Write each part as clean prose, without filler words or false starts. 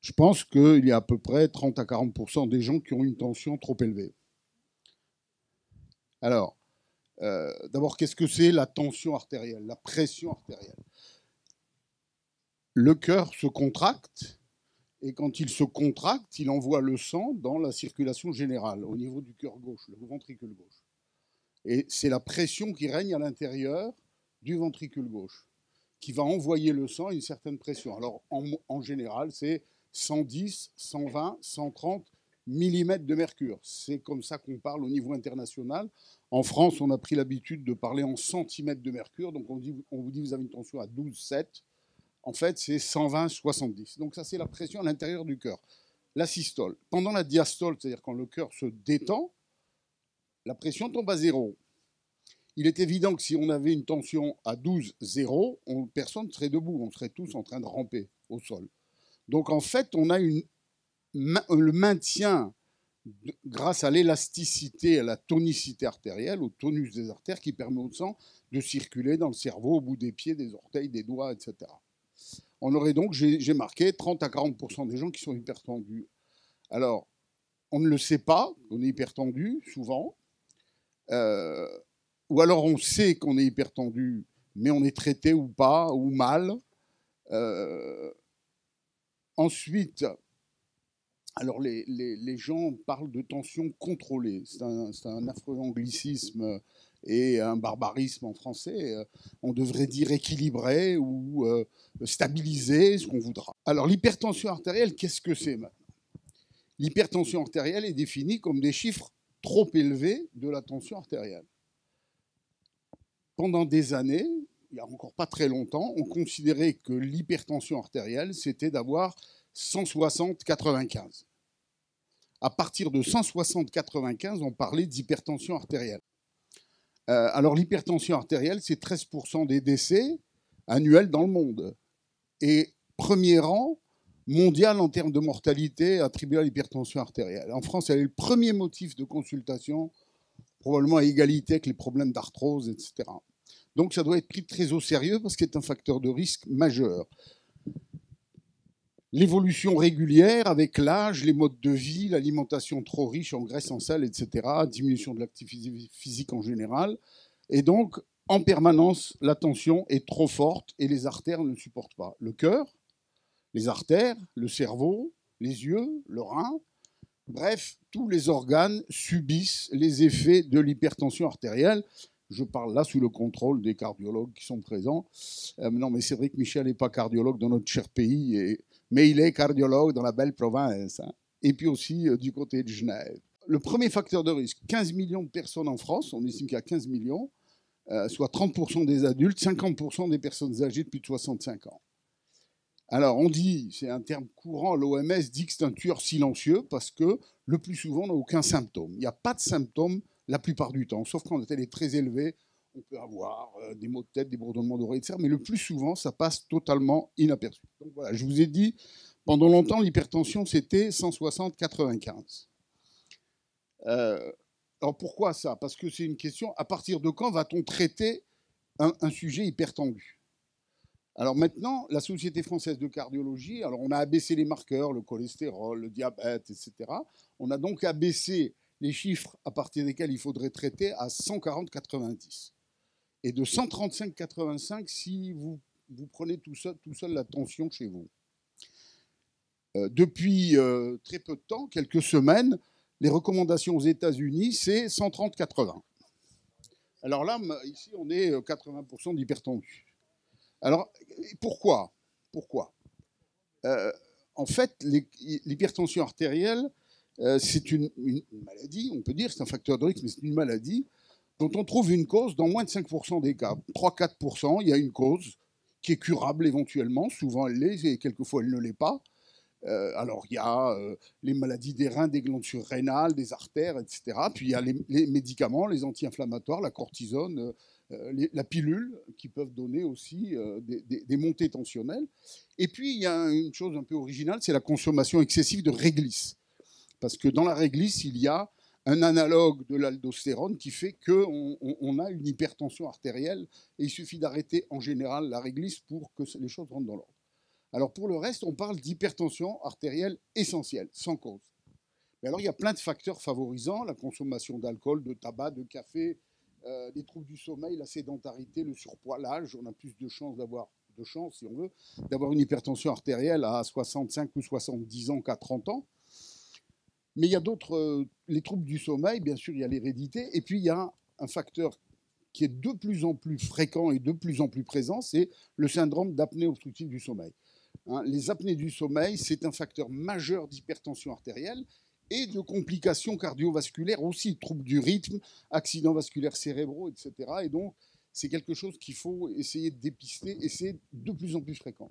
Je pense qu'il y a à peu près 30 à 40% des gens qui ont une tension trop élevée. Alors, d'abord, qu'est-ce que c'est la tension artérielle, la pression artérielle? Le cœur se contracte, et quand il se contracte, il envoie le sang dans la circulation générale, au niveau du cœur gauche, le ventricule gauche. Et c'est la pression qui règne à l'intérieur du ventricule gauche qui va envoyer le sang à une certaine pression. Alors, en général, c'est 110, 120, 130 millimètres de mercure. C'est comme ça qu'on parle au niveau international. En France, on a pris l'habitude de parler en centimètres de mercure. Donc, on vous dit, vous avez une tension à 12,7. En fait, c'est 120, 70. Donc, ça, c'est la pression à l'intérieur du cœur. La systole. Pendant la diastole, c'est-à-dire quand le cœur se détend, la pression tombe à zéro. Il est évident que si on avait une tension à 12,0, personne ne serait debout, on serait tous en train de ramper au sol. Donc en fait, on a le maintien grâce à l'élasticité, à la tonicité artérielle, au tonus des artères qui permet au sang de circuler dans le cerveau, au bout des pieds, des orteils, des doigts, etc. On aurait donc, j'ai marqué, 30 à 40% des gens qui sont hypertendus. Alors, on ne le sait pas, on est hypertendu, souvent. Ou alors on sait qu'on est hypertendu, mais on est traité ou pas, ou mal. Ensuite, alors les gens parlent de tension contrôlée. C'est un affreux anglicisme et un barbarisme en français. On devrait dire équilibré ou stabilisé, ce qu'on voudra. Alors l'hypertension artérielle, qu'est-ce que c'est maintenant? L'hypertension artérielle est définie comme des chiffres trop élevés de la tension artérielle. Pendant des années, il n'y a encore pas très longtemps, on considérait que l'hypertension artérielle, c'était d'avoir 160-95. À partir de 160-95, on parlait d'hypertension artérielle. Alors l'hypertension artérielle, c'est 13% des décès annuels dans le monde. Et premier rang mondial en termes de mortalité attribué à l'hypertension artérielle. En France, elle est le premier motif de consultation, probablement à égalité avec les problèmes d'arthrose, etc. Donc ça doit être pris très au sérieux parce qu'il est un facteur de risque majeur. L'évolution régulière avec l'âge, les modes de vie, l'alimentation trop riche en graisse, en sel, etc., diminution de l'activité physique en général. Et donc, en permanence, la tension est trop forte et les artères ne le supportent pas. Le cœur, les artères, le cerveau, les yeux, le rein, bref, tous les organes subissent les effets de l'hypertension artérielle. Je parle là sous le contrôle des cardiologues qui sont présents. Non, mais c'est vrai que Michel n'est pas cardiologue dans notre cher pays, mais il est cardiologue dans la belle province, hein, et puis aussi du côté de Genève. Le premier facteur de risque, 15 millions de personnes en France, on estime qu'il y a 15 millions, soit 30% des adultes, 50% des personnes âgées de plus de 65 ans. Alors, on dit, c'est un terme courant, l'OMS dit que c'est un tueur silencieux parce que le plus souvent, on n'a aucun symptôme. Il n'y a pas de symptômes la plupart du temps, sauf quand elle est très élevée, on peut avoir des maux de tête, des bourdonnements d'oreilles, etc. Mais le plus souvent, ça passe totalement inaperçu. Donc voilà, je vous ai dit, pendant longtemps, l'hypertension, c'était 160-95. Alors pourquoi ça? Parce que c'est une question, à partir de quand va-t-on traiter un sujet hypertendu? Alors maintenant, la Société française de cardiologie, alors on a abaissé les marqueurs, le cholestérol, le diabète, etc. On a donc abaissé les chiffres à partir desquels il faudrait traiter à 140-90. Et de 135-85 si vous prenez tout seul la tension chez vous. Depuis très peu de temps, quelques semaines, les recommandations aux États-Unis, c'est 130-80. Alors là, ici, on est 80% d'hypertendus. Alors, pourquoi En fait, l'hypertension artérielle, c'est une maladie, on peut dire, c'est un facteur de risque, mais c'est une maladie dont on trouve une cause dans moins de 5% des cas. 3-4%, il y a une cause qui est curable éventuellement, souvent elle l'est, et quelquefois elle ne l'est pas. Alors, il y a les maladies des reins, des glandes surrénales, des artères, etc. Puis il y a les médicaments, les anti-inflammatoires, la cortisone, la pilule, qui peuvent donner aussi des montées tensionnelles. Et puis, il y a une chose un peu originale, c'est la consommation excessive de réglisse. Parce que dans la réglisse, il y a un analogue de l'aldostérone qui fait qu'on a une hypertension artérielle et il suffit d'arrêter en général la réglisse pour que les choses rentrent dans l'ordre. Alors pour le reste, on parle d'hypertension artérielle essentielle, sans cause. Mais alors il y a plein de facteurs favorisant la consommation d'alcool, de tabac, de café, les troubles du sommeil, la sédentarité, le surpoids, l'âge. On a plus de chances si on veut, d'avoir une hypertension artérielle à 65 ou 70 ans qu'à 30 ans. Mais il y a d'autres, les troubles du sommeil, bien sûr, il y a l'hérédité, et puis il y a un facteur qui est de plus en plus fréquent et de plus en plus présent, c'est le syndrome d'apnée obstructive du sommeil. Hein, les apnées du sommeil, c'est un facteur majeur d'hypertension artérielle et de complications cardiovasculaires aussi, troubles du rythme, accidents vasculaires cérébraux, etc. Et donc, c'est quelque chose qu'il faut essayer de dépister et c'est de plus en plus fréquent.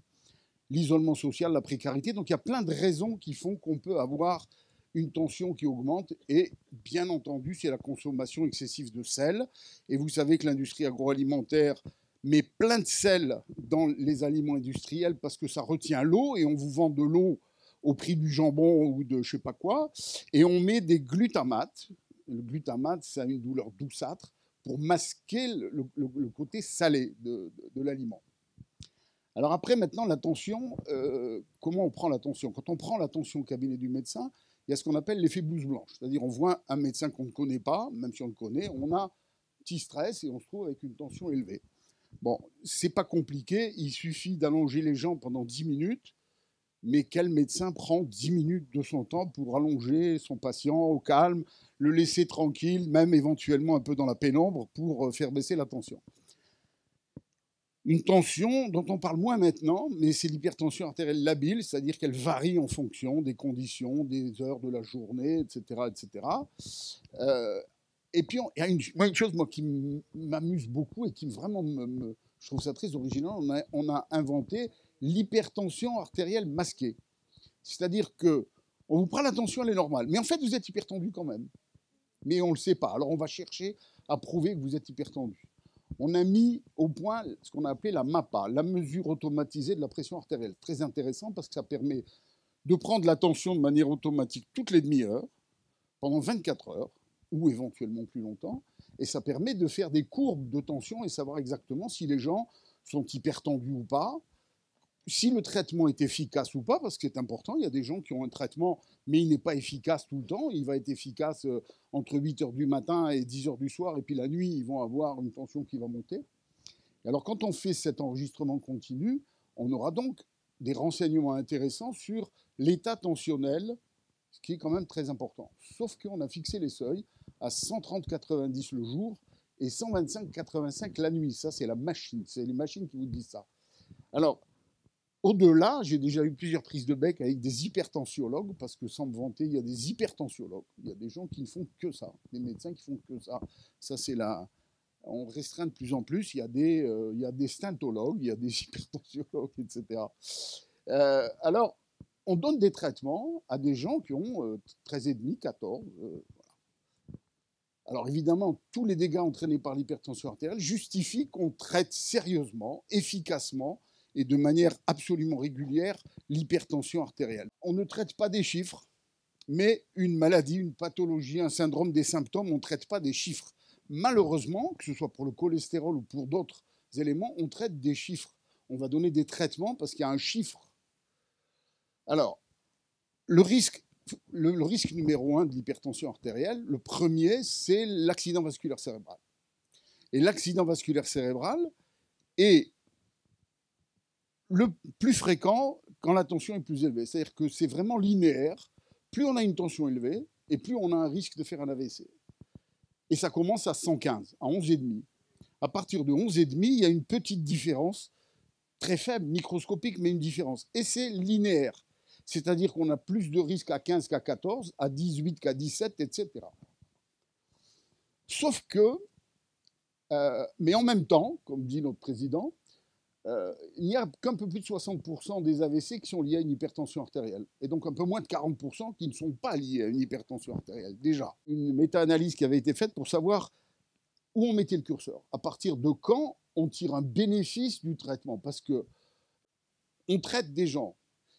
L'isolement social, la précarité, donc il y a plein de raisons qui font qu'on peut avoir une tension qui augmente et bien entendu c'est la consommation excessive de sel et vous savez que l'industrie agroalimentaire met plein de sel dans les aliments industriels parce que ça retient l'eau et on vous vend de l'eau au prix du jambon ou de je sais pas quoi et on met des glutamates. Le glutamate, ça a une douleur douceâtre pour masquer le côté salé de l'aliment. Alors après, maintenant, la tension, comment on prend la tension? Quand on prend la tension au cabinet du médecin, il y a ce qu'on appelle l'effet blouse blanche. C'est-à-dire on voit un médecin qu'on ne connaît pas, même si on le connaît, on a petit stress et on se trouve avec une tension élevée. Bon, c'est pas compliqué, il suffit d'allonger les gens pendant 10 minutes, mais quel médecin prend 10 minutes de son temps pour allonger son patient au calme, le laisser tranquille, même éventuellement un peu dans la pénombre pour faire baisser la tension? Une tension dont on parle moins maintenant, mais c'est l'hypertension artérielle labile, c'est-à-dire qu'elle varie en fonction des conditions, des heures de la journée, etc. etc. Et puis, il y a une chose moi, qui m'amuse beaucoup et qui vraiment je trouve ça très original, on a inventé l'hypertension artérielle masquée. C'est-à-dire que on vous prend la tension, elle est normale, mais en fait, vous êtes hypertendu quand même. Mais on ne le sait pas. Alors, on va chercher à prouver que vous êtes hypertendu. On a mis au point ce qu'on a appelé la MAPA, la mesure automatisée de la pression artérielle. Très intéressant parce que ça permet de prendre la tension de manière automatique toutes les demi-heures, pendant 24 heures, ou éventuellement plus longtemps, et ça permet de faire des courbes de tension et savoir exactement si les gens sont hypertendus ou pas, si le traitement est efficace ou pas, parce que c'est important, il y a des gens qui ont un traitement, mais il n'est pas efficace tout le temps. Il va être efficace entre 8 heures du matin et 10 heures du soir, et puis la nuit, ils vont avoir une tension qui va monter. Et alors, quand on fait cet enregistrement continu, on aura donc des renseignements intéressants sur l'état tensionnel, ce qui est quand même très important. Sauf qu'on a fixé les seuils à 130-90 le jour et 125-85 la nuit. Ça, c'est la machine. C'est les machines qui vous disent ça. Alors, au-delà, j'ai déjà eu plusieurs prises de bec avec des hypertensiologues, parce que sans me vanter, il y a des hypertensiologues. Il y a des gens qui ne font que ça, des médecins qui font que ça. Ça, c'est là. On restreint de plus en plus. Il y a des stentologues, il y a des hypertensiologues, etc. Alors, on donne des traitements à des gens qui ont 13,5, 14. Voilà. Alors évidemment, tous les dégâts entraînés par l'hypertension artérielle justifient qu'on traite sérieusement, efficacement et de manière absolument régulière l'hypertension artérielle. On ne traite pas des chiffres, mais une maladie, une pathologie, un syndrome, des symptômes, on ne traite pas des chiffres. Malheureusement, que ce soit pour le cholestérol ou pour d'autres éléments, on traite des chiffres. On va donner des traitements parce qu'il y a un chiffre. Alors, le risque numéro 1 de l'hypertension artérielle, le premier, c'est l'accident vasculaire cérébral. Et l'accident vasculaire cérébral est le plus fréquent quand la tension est plus élevée. C'est-à-dire que c'est vraiment linéaire. Plus on a une tension élevée, et plus on a un risque de faire un AVC. Et ça commence à 115, à 11,5. À partir de 11,5, il y a une petite différence, très faible, microscopique, mais une différence. Et c'est linéaire. C'est-à-dire qu'on a plus de risques à 15 qu'à 14, à 18 qu'à 17, etc. Sauf que, mais en même temps, comme dit notre président, il n'y a qu'un peu plus de 60% des AVC qui sont liés à une hypertension artérielle. Et donc un peu moins de 40% qui ne sont pas liés à une hypertension artérielle, déjà. Une méta-analyse qui avait été faite pour savoir où on mettait le curseur. À partir de quand on tire un bénéfice du traitement. Parce que on traite des gens.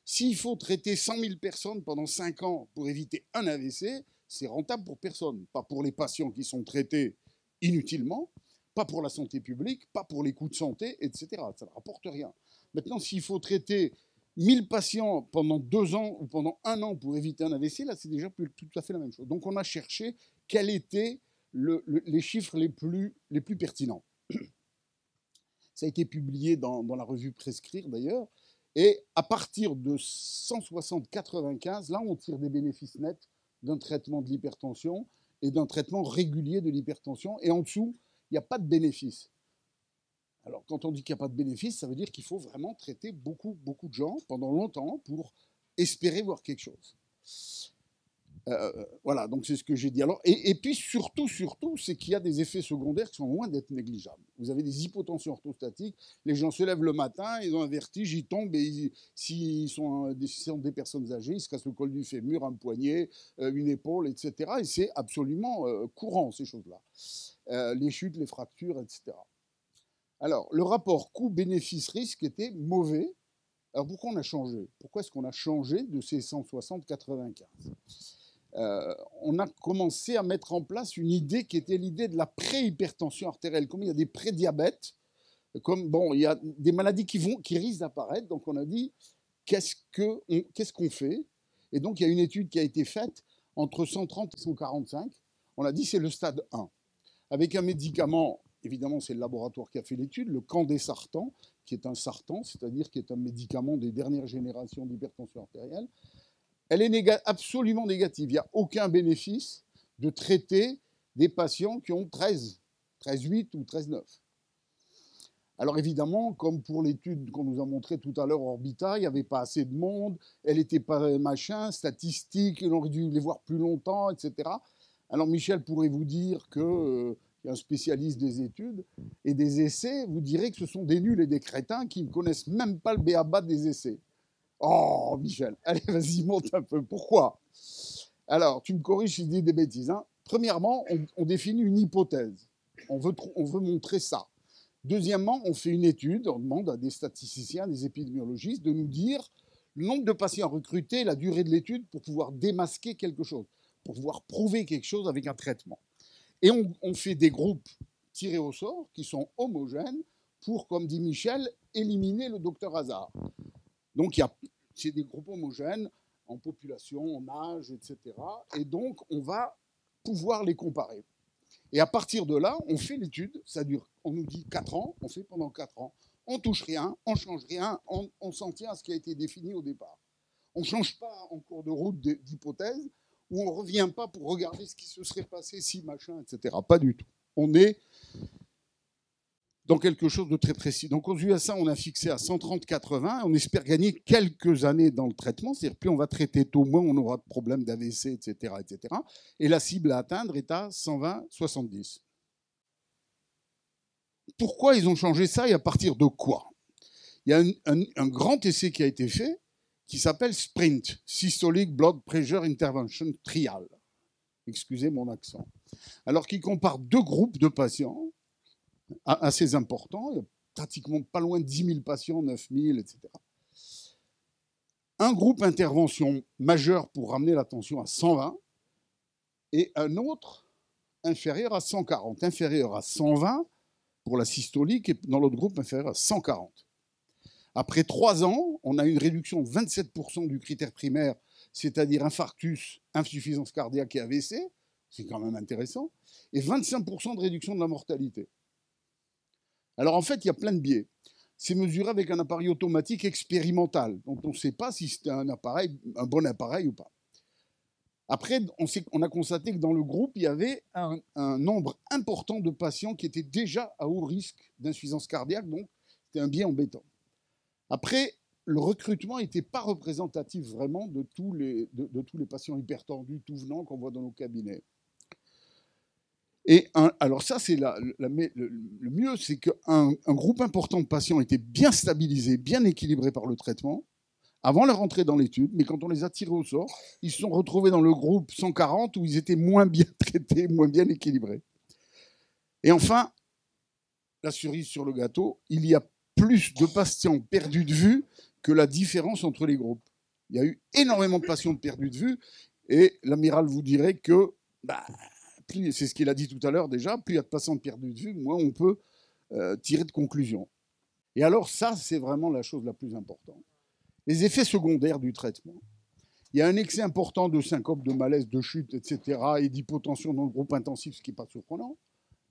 S'il faut traiter 100 000 personnes pendant 5 ans pour éviter un AVC, c'est rentable pour personne. Pas pour les patients qui sont traités inutilement, pas pour la santé publique, pas pour les coûts de santé, etc. Ça ne rapporte rien. Maintenant, s'il faut traiter 1000 patients pendant 2 ans ou pendant 1 an pour éviter un AVC, là, c'est déjà tout à fait la même chose. Donc, on a cherché quels étaient les chiffres les plus pertinents. Ça a été publié dans la revue Prescrire, d'ailleurs. Et à partir de 160-95, là, on tire des bénéfices nets d'un traitement de l'hypertension et d'un traitement régulier de l'hypertension. Et en dessous, il n'y a pas de bénéfice. Alors, quand on dit qu'il n'y a pas de bénéfice, ça veut dire qu'il faut vraiment traiter beaucoup, beaucoup de gens pendant longtemps pour espérer voir quelque chose. Voilà, donc c'est ce que j'ai dit. Alors, et puis surtout, c'est qu'il y a des effets secondaires qui sont loin d'être négligeables. Vous avez des hypotensions orthostatiques, les gens se lèvent le matin, ils ont un vertige, ils tombent, et s'ils sont des personnes âgées, ils se cassent le col du fémur, un poignet, une épaule, etc. Et c'est absolument courant, ces choses-là. Les chutes, les fractures, etc. Alors, le rapport coût-bénéfice-risque était mauvais. Alors, pourquoi on a changé? Pourquoi est-ce qu'on a changé de ces 160-95? On a commencé à mettre en place une idée qui était l'idée de la préhypertension artérielle. Comme il y a des prédiabètes, comme bon, il y a des maladies qui risquent d'apparaître. Donc, on a dit qu'est-ce qu'on fait? Et donc, il y a une étude qui a été faite entre 130 et 145. On a dit c'est le stade 1. Avec un médicament, évidemment, c'est le laboratoire qui a fait l'étude, le candesartan, qui est un sartan, c'est-à-dire qui est un médicament des dernières générations d'hypertension artérielle. Elle est absolument négative. Il n'y a aucun bénéfice de traiter des patients qui ont 13,8 ou 13,9. Alors évidemment, comme pour l'étude qu'on nous a montrée tout à l'heure, Orbita, il n'y avait pas assez de monde, elle n'était pas machin, statistique, on aurait dû les voir plus longtemps, etc. Alors Michel pourrait vous dire que un spécialiste des études et des essais, vous direz que ce sont des nuls et des crétins qui ne connaissent même pas le b.a.-ba des essais. Oh, Michel, allez, vas-y, monte un peu. Pourquoi? Alors, tu me corriges si je dis des bêtises. Hein. Premièrement, on définit une hypothèse. On veut montrer ça. Deuxièmement, on fait une étude, on demande à des statisticiens, des épidémiologistes de nous dire le nombre de patients recrutés, la durée de l'étude pour pouvoir démasquer quelque chose, pour pouvoir prouver quelque chose avec un traitement. Et on fait des groupes tirés au sort qui sont homogènes pour, comme dit Michel, éliminer le docteur hasard. Donc, c'est des groupes homogènes en population, en âge, etc. Et donc, on va pouvoir les comparer. Et à partir de là, on fait l'étude. Ça dure, on nous dit 4 ans, on fait pendant 4 ans. On touche rien, on change rien, on s'en tient à ce qui a été défini au départ. On ne change pas en cours de route d'hypothèse, ou on ne revient pas pour regarder ce qui se serait passé si machin, etc. Pas du tout. On est dans quelque chose de très précis. Donc aux USA, on a fixé à 130-80, on espère gagner quelques années dans le traitement, c'est-à-dire plus on va traiter tôt, moins on aura de problèmes d'AVC, etc., etc. Et la cible à atteindre est à 120-70. Pourquoi ils ont changé ça et à partir de quoi? Il y a un grand essai qui a été fait qui s'appelle SPRINT, Systolic Blood Pressure Intervention Trial. Excusez mon accent. Alors, qui compare 2 groupes de patients assez importants, il y a pratiquement pas loin de 10 000 patients, 9 000, etc. Un groupe intervention majeure pour ramener la tension à 120 et un autre inférieur à 140. Inférieur à 120 pour la systolique et dans l'autre groupe inférieur à 140. Après 3 ans, on a une réduction de 27% du critère primaire, c'est-à-dire infarctus, insuffisance cardiaque et AVC, c'est quand même intéressant, et 25% de réduction de la mortalité. Alors en fait, il y a plein de biais. C'est mesuré avec un appareil automatique expérimental, donc on ne sait pas si c'était un bon appareil ou pas. Après, on a constaté que dans le groupe, il y avait un nombre important de patients qui étaient déjà à haut risque d'insuffisance cardiaque, donc c'était un biais embêtant. Après, le recrutement n'était pas représentatif vraiment de tous les patients hypertendus, tout venant qu'on voit dans nos cabinets. Et alors ça, c'est le mieux, c'est qu'un groupe important de patients était bien stabilisé, bien équilibré par le traitement, avant leur entrée dans l'étude, mais quand on les a tirés au sort, ils se sont retrouvés dans le groupe 140 où ils étaient moins bien traités, moins bien équilibrés. Et enfin, la cerise sur le gâteau, il y a plus de patients perdus de vue que la différence entre les groupes. Il y a eu énormément de patients perdus de vue, et l'amiral vous dirait que, c'est ce qu'il a dit tout à l'heure déjà, plus il y a de patients perdus de vue, moins on peut tirer de conclusions. Et alors ça, c'est vraiment la chose la plus importante. Les effets secondaires du traitement. Il y a un excès important de syncope, de malaise, de chute, etc., et d'hypotension dans le groupe intensif, ce qui n'est pas surprenant.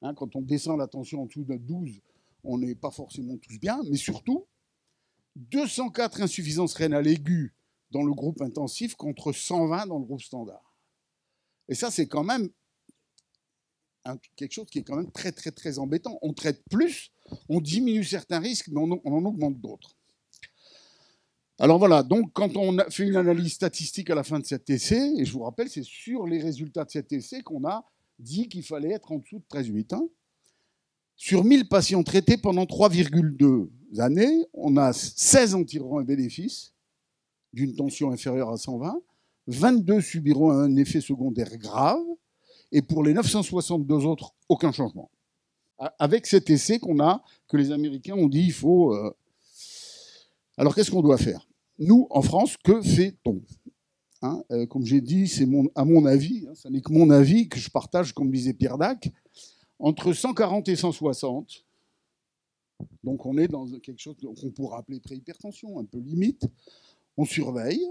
Hein, quand on descend la tension en dessous de 12, on n'est pas forcément tous bien, mais surtout, 204 insuffisances rénales aiguës dans le groupe intensif contre 120 dans le groupe standard. Et ça, c'est quand même quelque chose qui est quand même très, très, très embêtant. On traite plus, on diminue certains risques, mais on en augmente d'autres. Alors voilà, donc quand on a fait une analyse statistique à la fin de cet essai, et je vous rappelle, c'est sur les résultats de cet essai qu'on a dit qu'il fallait être en dessous de 13,8. Hein. Sur 1000 patients traités pendant 3,2 années, on a 16 en tireront un bénéfice d'une tension inférieure à 120, 22 subiront un effet secondaire grave, et pour les 962 autres, aucun changement. Avec cet essai que les Américains ont dit, il faut... Alors, qu'est-ce qu'on doit faire? Nous, en France, que fait-on? Hein, comme j'ai dit, c'est à mon avis, hein, ça n'est que mon avis, que je partage, comme disait Pierre Dac, entre 140 et 160. Donc, on est dans quelque chose qu'on pourrait appeler préhypertension, un peu limite. On surveille.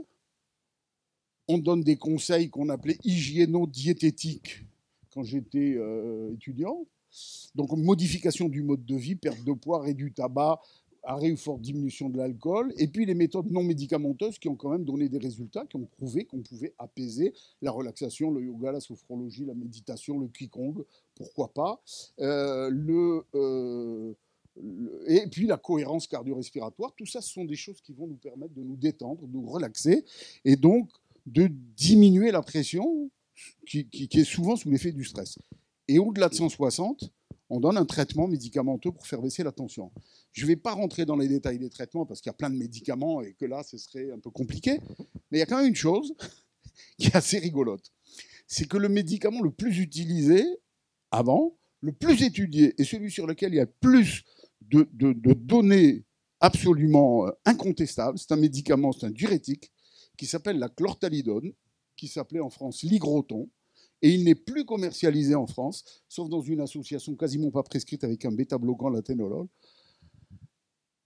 On donne des conseils qu'on appelait hygiéno-diététiques quand j'étais étudiant. Donc, modification du mode de vie, perte de poids, réduit du tabac, arrêt ou forte diminution de l'alcool, et puis les méthodes non médicamenteuses qui ont quand même donné des résultats, qui ont prouvé qu'on pouvait apaiser la relaxation, le yoga, la sophrologie, la méditation, le qigong, pourquoi pas, et puis la cohérence cardio-respiratoire. Tout ça, ce sont des choses qui vont nous permettre de nous détendre, de nous relaxer, et donc de diminuer la pression qui est souvent sous l'effet du stress. Et au-delà de 160, on donne un traitement médicamenteux pour faire baisser la tension. Je ne vais pas rentrer dans les détails des traitements parce qu'il y a plein de médicaments et que là, ce serait un peu compliqué. Mais il y a quand même une chose qui est assez rigolote. C'est que le médicament le plus utilisé avant, le plus étudié et celui sur lequel il y a le plus de données absolument incontestables, c'est un médicament, c'est un diurétique qui s'appelle la chlorthalidone, qui s'appelait en France Ligroton. Et il n'est plus commercialisé en France, sauf dans une association quasiment pas prescrite avec un bêta-bloquant, l'athénolol.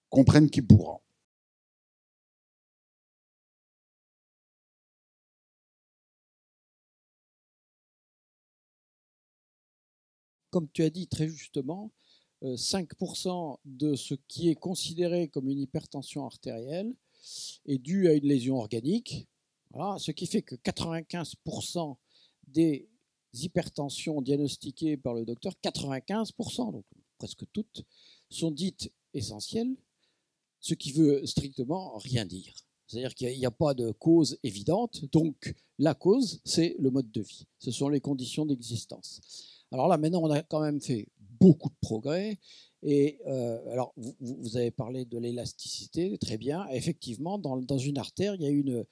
Comprenne qui pourra. Comme tu as dit très justement, 5% de ce qui est considéré comme une hypertension artérielle est dû à une lésion organique. Voilà, ce qui fait que 95% des hypertensions diagnostiquées par le docteur, 95%, donc presque toutes, sont dites essentielles, ce qui veut strictement rien dire. C'est-à-dire qu'il n'y a pas de cause évidente, donc la cause, c'est le mode de vie. Ce sont les conditions d'existence. Alors là, maintenant, on a quand même fait beaucoup de progrès. Et alors, vous avez parlé de l'élasticité, très bien. Effectivement, dans une artère, il y a une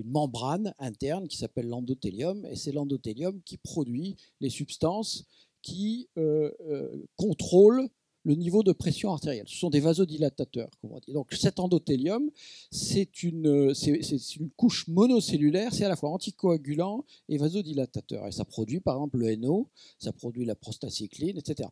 membrane interne qui s'appelle l'endothélium, et c'est l'endothélium qui produit les substances qui contrôlent le niveau de pression artérielle. Ce sont des vasodilatateurs, comme on dit. Donc cet endothélium, c'est une couche monocellulaire, c'est à la fois anticoagulant et vasodilatateur. Et ça produit par exemple le NO, ça produit la prostacycline, etc.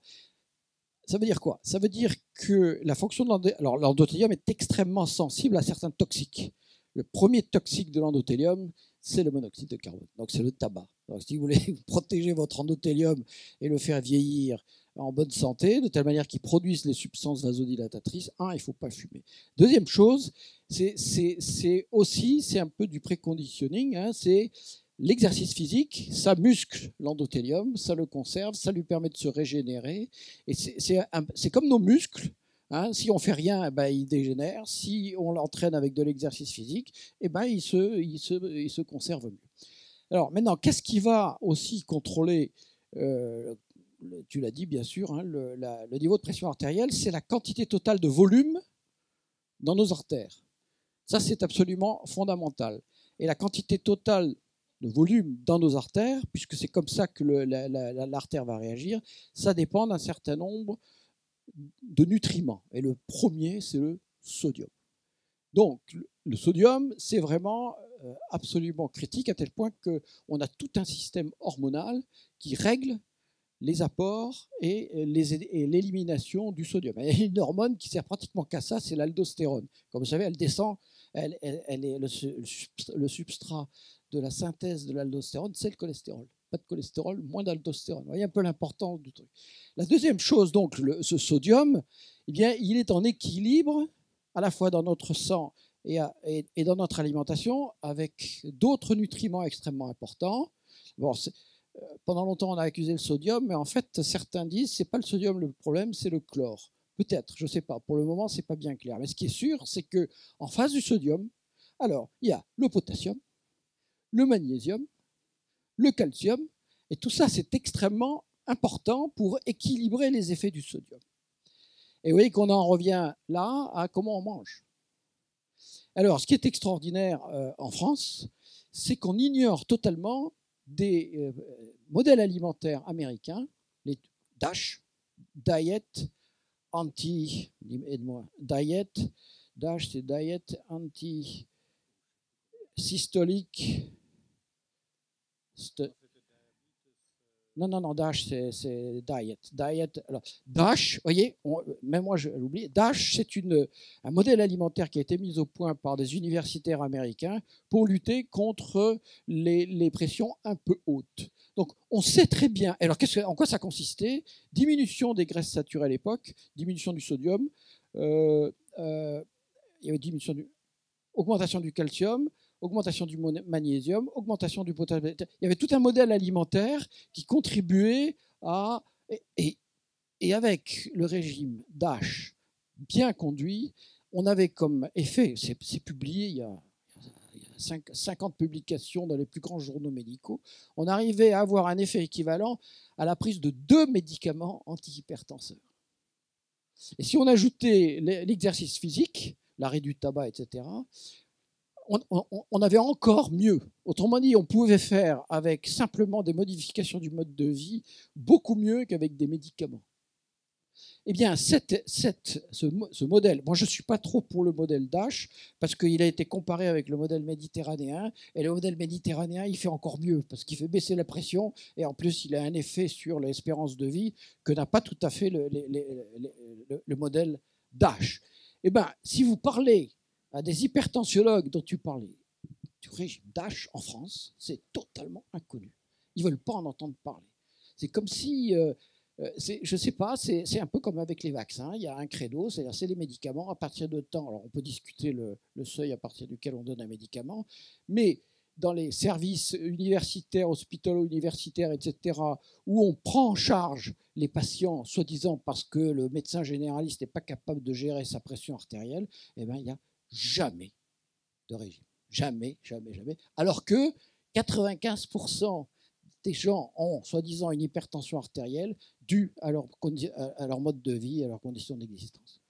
Ça veut dire quoi? Ça veut dire que la fonction de l'endothélium est extrêmement sensible à certains toxiques. Le premier toxique de l'endothélium, c'est le monoxyde de carbone, donc c'est le tabac. Donc si vous voulez protéger votre endothélium et le faire vieillir en bonne santé, de telle manière qu'ils produisent les substances vasodilatatrices, il ne faut pas fumer. Deuxième chose, c'est un peu du préconditioning, hein, c'est l'exercice physique, ça muscle l'endothélium, ça le conserve, ça lui permet de se régénérer. Et c'est comme nos muscles. Hein, si on ne fait rien, il dégénère. Si on l'entraîne avec de l'exercice physique, il se conserve mieux. Alors maintenant, qu'est-ce qui va aussi contrôler, tu l'as dit bien sûr, hein, le niveau de pression artérielle? C'est la quantité totale de volume dans nos artères. Ça, c'est absolument fondamental. Et la quantité totale de volume dans nos artères, puisque c'est comme ça que l'artère va réagir, ça dépend d'un certain nombre de nutriments. Et le premier, c'est le sodium. Donc, le sodium, c'est vraiment absolument critique à tel point qu'on a tout un système hormonal qui règle les apports et l'élimination du sodium. Il y a une hormone qui sert pratiquement qu'à ça, c'est l'aldostérone. Comme vous savez, elle descend, elle est le substrat de la synthèse de l'aldostérone, c'est le cholestérol. Pas de cholestérol, moins d'aldostérone. Vous voyez un peu l'importance du truc. La deuxième chose, donc, ce sodium, eh bien, il est en équilibre à la fois dans notre sang et dans notre alimentation avec d'autres nutriments extrêmement importants. Bon, pendant longtemps, on a accusé le sodium, mais en fait, certains disent que ce n'est pas le sodium le problème, c'est le chlore. Peut-être, je ne sais pas. Pour le moment, ce n'est pas bien clair. Mais ce qui est sûr, c'est qu'en face du sodium, alors, il y a le potassium, le magnésium, le calcium, et tout ça, c'est extrêmement important pour équilibrer les effets du sodium. Et vous voyez qu'on en revient là à comment on mange. Alors, ce qui est extraordinaire en France, c'est qu'on ignore totalement des modèles alimentaires américains, les DASH, Diet Anti, aide-moi, Diet, DASH c'est Diet Anti-Systolique, non, DASH, c'est diet. Alors, DASH, vous voyez, même moi, je l'oublie. DASH, c'est un modèle alimentaire qui a été mis au point par des universitaires américains pour lutter contre les pressions un peu hautes. Donc, on sait très bien. Alors, en quoi ça consistait? Diminution des graisses saturées à l'époque, diminution du sodium, il y avait augmentation du calcium, augmentation du magnésium, augmentation du potassium. Il y avait tout un modèle alimentaire qui contribuait à... Et avec le régime DASH bien conduit, on avait comme effet, c'est publié, il y a 50 publications dans les plus grands journaux médicaux, on arrivait à avoir un effet équivalent à la prise de 2 médicaments antihypertenseurs. Et si on ajoutait l'exercice physique, l'arrêt du tabac, etc., on avait encore mieux. Autrement dit, on pouvait faire avec simplement des modifications du mode de vie beaucoup mieux qu'avec des médicaments. Eh bien, ce modèle, moi je ne suis pas trop pour le modèle DASH parce qu'il a été comparé avec le modèle méditerranéen et le modèle méditerranéen, il fait encore mieux parce qu'il fait baisser la pression et en plus il a un effet sur l'espérance de vie que n'a pas tout à fait le modèle DASH. Eh bien, si vous parlez à des hypertensiologues dont tu parlais, du régime DASH en France, c'est totalement inconnu. Ils ne veulent pas en entendre parler. C'est comme si, je ne sais pas, c'est un peu comme avec les vaccins. Il y a un credo, c'est-à-dire c'est les médicaments à partir de temps. Alors on peut discuter le seuil à partir duquel on donne un médicament, mais dans les services universitaires, hospitalo-universitaires, etc., où on prend en charge les patients, soi-disant parce que le médecin généraliste n'est pas capable de gérer sa pression artérielle, eh bien, il y a jamais de régime. Jamais, jamais, jamais. Alors que 95% des gens ont, soi-disant, une hypertension artérielle due à leur mode de vie, à leurs conditions d'existence.